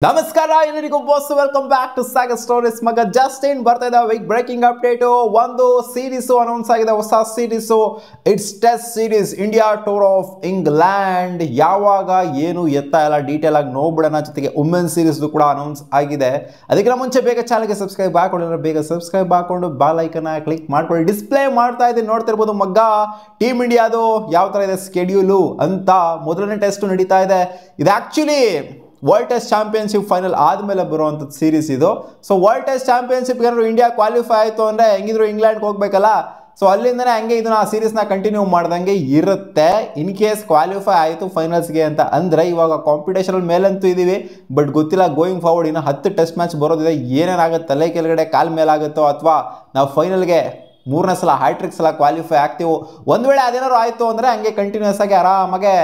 ನಮಸ್ಕಾರ ಎಲ್ಲರಿಗೂ boss welcome back to Sagar stories ಮಗ ಜಸ್ಟಿನ್ ಬರ್ತಾ ಇದೆ ವೀಕ್ ಬ್ರೇಕಿಂಗ್ ಅಪ್ಡೇಟ್ ಒಂದು ಸೀರೀಸ್ ಅನೌನ್ಸ್ ಆಗಿದೆ ಹೊಸ series it's test series India tour of England ಯಾವಾಗ ಏನು ಎತ್ತ ಎಲ್ಲ ಡೀಟೇಲ್ ಆಗಿ ನೋಡ್ಬಿಡೋಣ ಜೊತೆಗೆ ವುಮೆನ್ ಸೀರೀಸ್ ಕೂಡ ಅನೌನ್ಸ್ ಆಗಿದೆ ಅದಕ್ಕಿಂತ ಮುಂಚೆ ಬೇಗ ಚಾನಲ್ಗೆ ಸಬ್ಸ್ಕ್ರೈಬ್ ಹಾಕೊಂಡಿದ್ರೆ ಬೇಗ ಸಬ್ಸ್ಕ್ರೈಬ್ ಹಾಕೊಂಡು ಬೆಲ್ ಐಕನ್ ಕ್ಲಿಕ್ ಮಾಡ್ಕೊಳ್ಳಿ ಡಿಸ್ಪ್ಲೇ ಮಾಡ್ತಾ ಇದ್ದೀನಿ ನೋಡ್ತಿರ್ಬೋದು ಮಗ್ಗ ಟೀಮ್ ಇಂಡಿಯಾದು ಯಾವ ತರ ಇದೆ ಸ್ಕೆಡ್ಯೂಲು ಅಂತ ಮೊದಲನೇ ಟೆಸ್ಟ್ ನಡೀತಾ ಇದೆ ಇದು actually world test championship final ಆದಮೇಲೆ ಬರುವಂಥದ್ದು ಸೀರೀಸ್ ಇದು ಸೊ ವರ್ಲ್ಡ್ ಟೆಸ್ಟ್ ಚಾಂಪಿಯನ್ಶಿಪ್ಗೆ ಏನಾದ್ರು ಇಂಡಿಯಾ ಕ್ವಾಲಿಫೈ ಆಯಿತು ಅಂದರೆ ಹೆಂಗಿದ್ರು ಇಂಗ್ಲೆಂಡ್ಗೆ ಹೋಗ್ಬೇಕಲ್ಲ ಸೊ ಅಲ್ಲಿಂದನೇ ಹಂಗೆ ಇದನ್ನ ಆ ಸೀರೀಸ್ನ ಕಂಟಿನ್ಯೂ ಮಾಡ್ದಂಗೆ ಇರುತ್ತೆ ಇನ್ ಕೇಸ್ ಕ್ವಾಲಿಫೈ ಆಯಿತು ಫೈನಲ್ಸ್ಗೆ ಅಂತ ಅಂದರೆ ಇವಾಗ ಕಾಂಪಿಟೇಷನ್ ಮೇಲಂತೂ ಇದ್ದೀವಿ ಬಟ್ ಗೊತ್ತಿಲ್ಲ ಗೋಯಿಂಗ್ ಫಾರ್ವರ್ಡ್ ಇನ್ನು 10 ಟೆಸ್ಟ್ ಮ್ಯಾಚ್ ಬರೋದಿದೆ ಏನೇನಾಗುತ್ತೆ ತಲೆ ಕೆಳಗಡೆ ಕಾಲ್ ಮೇಲಾಗುತ್ತೋ ಅಥವಾ ನಾವು ಫೈನಲ್ಗೆ ಮೂರನೇ ಸಲ ಹ್ಯಾಟ್ರಿಕ್ ಸಲ ಕ್ವಾಲಿಫೈ ಆಗ್ತೀವೋ ಒಂದು ವೇಳೆ ಅದೇನಾದ್ರು ಆಯಿತು ಅಂದರೆ ಹಂಗೆ ಕಂಟಿನ್ಯೂಸ್ ಆಗಿ ಆರಾಮಾಗೆ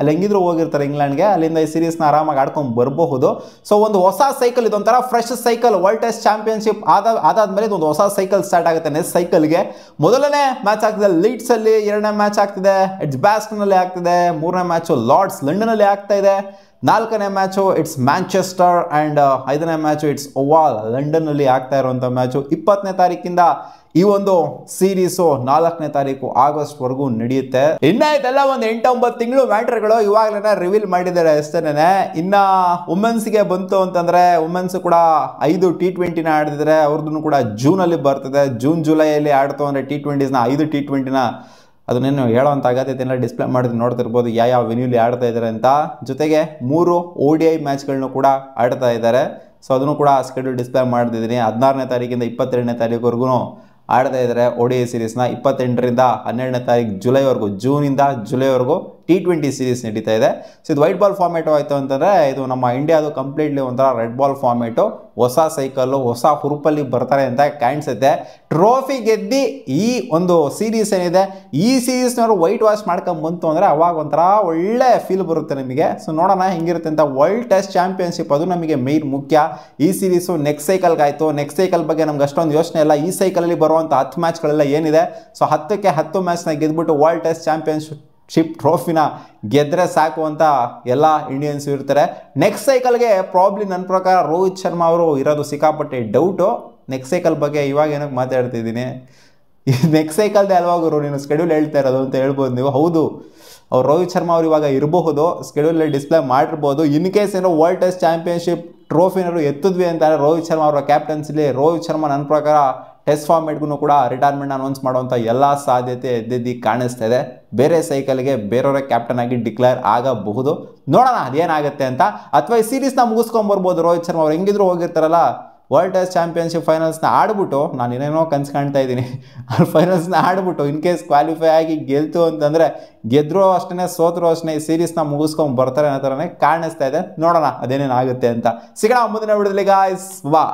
ಅಲ್ಲಿ ಹೆಂಗಿದ್ರು ಹೋಗಿರ್ತಾರೆ ಇಂಗ್ಲೆಂಡ್ಗೆ ಅಲ್ಲಿಂದ ಈ ಸೀರೀಸ್ನ ಆರಾಮಾಗಿ ಆಡ್ಕೊಂಡು ಬರಬಹುದು ಸೊ ಒಂದು ಹೊಸ ಸೈಕಲ್ ಇದೊಂಥರ fresh cycle world test championship ಅದಾದ್ಮೇಲೆ ಇದೊಂದು ಹೊಸ ಸೈಕಲ್ ಸ್ಟಾರ್ಟ್ ಆಗುತ್ತೆ ನೆಕ್ಸ್ಟ್ ಸೈಕಲ್ಗೆ ಮೊದಲನೇ ಮ್ಯಾಚ್ ಆಗ್ತಿದೆ ಲೀಡ್ಸಲ್ಲಿ ಎರಡನೇ ಮ್ಯಾಚ್ ಆಗ್ತಿದೆ ಎಡ್ಜ್ ಬ್ಯಾಸ್ಟನ್ನಲ್ಲಿ ಆಗ್ತಿದೆ ಮೂರನೇ ಮ್ಯಾಚು ಲಾರ್ಡ್ಸ್ ಲಂಡನಲ್ಲಿ ಆಗ್ತಾ ಇದೆ ನಾಲ್ಕನೇ ಮ್ಯಾಚು ಇಟ್ಸ್ ಮ್ಯಾಂಚೆಸ್ಟರ್ ಆ್ಯಂಡ್ ಐದನೇ ಮ್ಯಾಚು ಇಟ್ಸ್ ಓವಾಲ್ ಲಂಡನ್ನಲ್ಲಿ ಆಗ್ತಾ ಇರುವಂಥ ಮ್ಯಾಚು 20ನೇ ತಾರೀಕಿಂದ ಈ ಒಂದು ಸೀರೀಸು 4ನೇ ತಾರೀಕು ಆಗಸ್ಟ್ವರೆಗೂ ನಡೆಯುತ್ತೆ ಇದೆಲ್ಲ ಒಂದು 8-9 ತಿಂಗಳು ಮ್ಯಾಟರ್ಗಳು ಇವಾಗಲೇ ರಿವೀಲ್ ಮಾಡಿದ್ದಾರೆ ಅಷ್ಟೇನೆ ಇನ್ನ ವುಮೆನ್ಸ್ಗೆ ಬಂತು ಅಂತಂದ್ರೆ ವುಮೆನ್ಸ್ ಕೂಡ 5 T20ನ ಆಡ್ತಿದ್ರೆ ಅವ್ರದ್ದು ಕೂಡ ಜೂನಲ್ಲಿ ಬರ್ತದೆ ಜುಲೈಯಲ್ಲಿ ಆಡ್ತು ಅಂದರೆ T20ನ 5 T20ನ ಅದನ್ನೇನು ಹೇಳೋವಂಥ ಅಗತ್ಯತೆ ಎಲ್ಲ ಡಿಸ್ಪ್ಲೇ ಮಾಡಿದ್ರೆ ನೋಡ್ತಿರ್ಬೋದು ಯಾವ ವೆನ್ಯೂಲಿ ಆಡ್ತಾ ಇದ್ದಾರೆ ಅಂತ ಜೊತೆಗೆ 3 ODI ಮ್ಯಾಚ್ಗಳನ್ನು ಕೂಡ ಆಡ್ತಾ ಇದ್ದಾರೆ ಸೊ ಅದನ್ನು ಕೂಡ ಸ್ಕೆಡ್ಯೂಲ್ ಡಿಸ್ಪ್ಲೇ ಮಾಡ್ತಿದ್ದೀನಿ 16ನೇ ತಾರೀಕಿಂದ 22ನೇ ತಾರೀಕುವರೆಗೂ ಆಡ್ತಾ ಇದ್ದಾರೆ ODI ಸೀರೀಸ್ನ 28ರಿಂದ 12ನೇ ತಾರೀಕು ಜುಲೈವರೆಗೂ ಜೂನಿಂದ ಜುಲೈವರೆಗೂ T20 ಸೀರೀಸ್ ನಡೀತಾ ಇದೆ ಸೊ ಇದು ವೈಟ್ ಬಾಲ್ ಫಾರ್ಮೇಟು ಆಯಿತು ಅಂತಂದರೆ ಇದು ನಮ್ಮ ಇಂಡಿಯಾದು ಕಂಪ್ಲೀಟ್ಲಿ ಒಂಥರ ರೆಡ್ ಬಾಲ್ ಫಾರ್ಮೇಟು ಹೊಸ ಸೈಕಲ್ಲು ಹೊಸ ಹುರುಪಲ್ಲಿ ಬರ್ತಾರೆ ಅಂತ ಕಾಣಿಸುತ್ತೆ ಟ್ರೋಫಿ ಗೆದ್ದು ಈ ಒಂದು ಸೀರೀಸ್ ಏನಿದೆ ಈ ಸೀರೀಸ್ನವರು ವೈಟ್ ವಾಶ್ ಮಾಡ್ಕೊಂಡು ಬಂತು ಅಂದರೆ ಅವಾಗ ಒಂಥರ ಒಳ್ಳೆ ಫೀಲ್ ಬರುತ್ತೆ ನಿಮಗೆ ಸೊ ನೋಡೋಣ ಹೆಂಗಿರುತ್ತೆ ಅಂತ ವರ್ಲ್ಡ್ ಟೆಸ್ಟ್ ಚಾಂಪಿಯನ್ಶಿಪ್ ಅದು ನಮಗೆ ಮೇನ್ ಮುಖ್ಯ ಈ ಸೀರೀಸು ನೆಕ್ಸ್ಟ್ ಸೈಕಲ್ಗೆ ಆಯಿತು ನೆಕ್ಸ್ಟ್ ಸೈಕಲ್ ಬಗ್ಗೆ ನಮ್ಗೆ ಅಷ್ಟೊಂದು ಯೋಚನೆ ಇಲ್ಲ ಈ ಸೈಕಲಲ್ಲಿ ಬರುವಂಥ 10 ಮ್ಯಾಚ್ಗಳೆಲ್ಲ ಏನಿದೆ ಸೊ 10ಕ್ಕೆ 10 ಮ್ಯಾಚ್ನ ಗೆದ್ಬಿಟ್ಟು ವರ್ಲ್ಡ್ ಟೆಸ್ಟ್ ಚಾಂಪಿಯನ್ಶಿಪ್ ಟ್ರೋಫಿನ ಗೆದ್ರೆ ಸಾಕು ಅಂತ ಎಲ್ಲ ಇಂಡಿಯನ್ಸ್ ಇರ್ತಾರೆ ನೆಕ್ಸ್ಟ್ ಸೈಕಲ್ಗೆ ಪ್ರಾಬ್ಲಿ ನನ್ನ ಪ್ರಕಾರ ರೋಹಿತ್ ಶರ್ಮಾ ಅವರು ಇರೋದು ಸಿಕ್ಕಾಪಟ್ಟೆ ಡೌಟು ನೆಕ್ಸ್ಟ್ ಸೈಕಲ್ ಬಗ್ಗೆ ಇವಾಗ ಏನಕ್ಕೆ ಮಾತಾಡ್ತಿದ್ದೀನಿ ನೆಕ್ಸ್ಟ್ ಸೈಕಲ್ದೇ ಅಲ್ವಾಗರು ನೀನು ಸ್ಕೆಡ್ಯೂಲ್ ಹೇಳ್ತಾ ಇರೋದು ಅಂತ ಹೇಳ್ಬೋದು ನೀವು ಹೌದು ಅವ್ರು ರೋಹಿತ್ ಶರ್ಮಾ ಅವ್ರು ಇವಾಗ ಇರಬಹುದು ಸ್ಕೆಡ್ಯೂಲಲ್ಲಿ ಡಿಸ್ಪ್ಲೇ ಮಾಡಿರ್ಬೋದು ಇನ್ ಕೇಸ್ ಏನೋ ವರ್ಲ್ಡ್ ಟೆಸ್ಟ್ ಚಾಂಪಿಯನ್ಶಿಪ್ ಟ್ರೋಫಿನಾರು ಎತ್ತಿದ್ವಿ ಅಂತಂದರೆ ರೋಹಿತ್ ಶರ್ಮಾ ಅವರ ಕ್ಯಾಪ್ಟನ್ಸಿಲಿ ರೋಹಿತ್ ಶರ್ಮಾ ನನ್ನ ಪ್ರಕಾರ ಟೆಸ್ಟ್ ಫಾರ್ಮೇಟ್ಗೂ ಕೂಡ ರಿಟೈರ್ಮೆಂಟ್ ಅನೌನ್ಸ್ ಮಾಡುವಂಥ ಎಲ್ಲ ಸಾಧ್ಯತೆ ಎದ್ದಿದ್ದು ಕಾಣಿಸ್ತಾ ಇದೆ ಬೇರೆ ಸೈಕಲ್ಗೆ ಬೇರೆಯವರೇ ಕ್ಯಾಪ್ಟನ್ ಆಗಿ ಡಿಕ್ಲೇರ್ ಆಗಬಹುದು ನೋಡೋಣ ಅದೇನಾಗುತ್ತೆ ಅಂತ ಅಥವಾ ಈ ಸೀರೀಸ್ನ ಮುಗಿಸ್ಕೊಂಬರ್ಬೋದು ರೋಹಿತ್ ಶರ್ಮಾ ಅವ್ರು ಹೆಂಗಿದ್ರು ಹೋಗಿರ್ತಾರಲ್ಲ ವರ್ಲ್ಡ್ ಟೆಸ್ಟ್ ಚಾಂಪಿಯನ್ಶಿಪ್ ಫೈನಲ್ಸ್ನ ಆಡ್ಬಿಟ್ಟು ನಾನು ಏನೇನೋ ಕನ್ಸು ಕಾಣ್ತಾ ಇದ್ದೀನಿ ಫೈನಲ್ಸ್ನ ಆಡ್ಬಿಟ್ಟು ಇನ್ ಕೇಸ್ ಕ್ವಾಲಿಫೈ ಆಗಿ ಗೆಲ್ತು ಅಂತಂದರೆ ಗೆದ್ದರೂ ಅಷ್ಟೇ ಸೋತರೂ ಅಷ್ಟೇ ಈ ಸೀರೀಸ್ನ ಮುಗಿಸ್ಕೊಂಡು ಬರ್ತಾರೆ ಅನ್ನೋ ಥರನೇ ಕಾಣಿಸ್ತಾ ಇದೆ ನೋಡೋಣ ಅದೇನೇನಾಗುತ್ತೆ ಅಂತ ಸಿಗೋಣ ಮುಂದಿನ ವಿಡಿಯೋದಲ್ಲಿ ಗಾಯ್ಸ್ ವಾ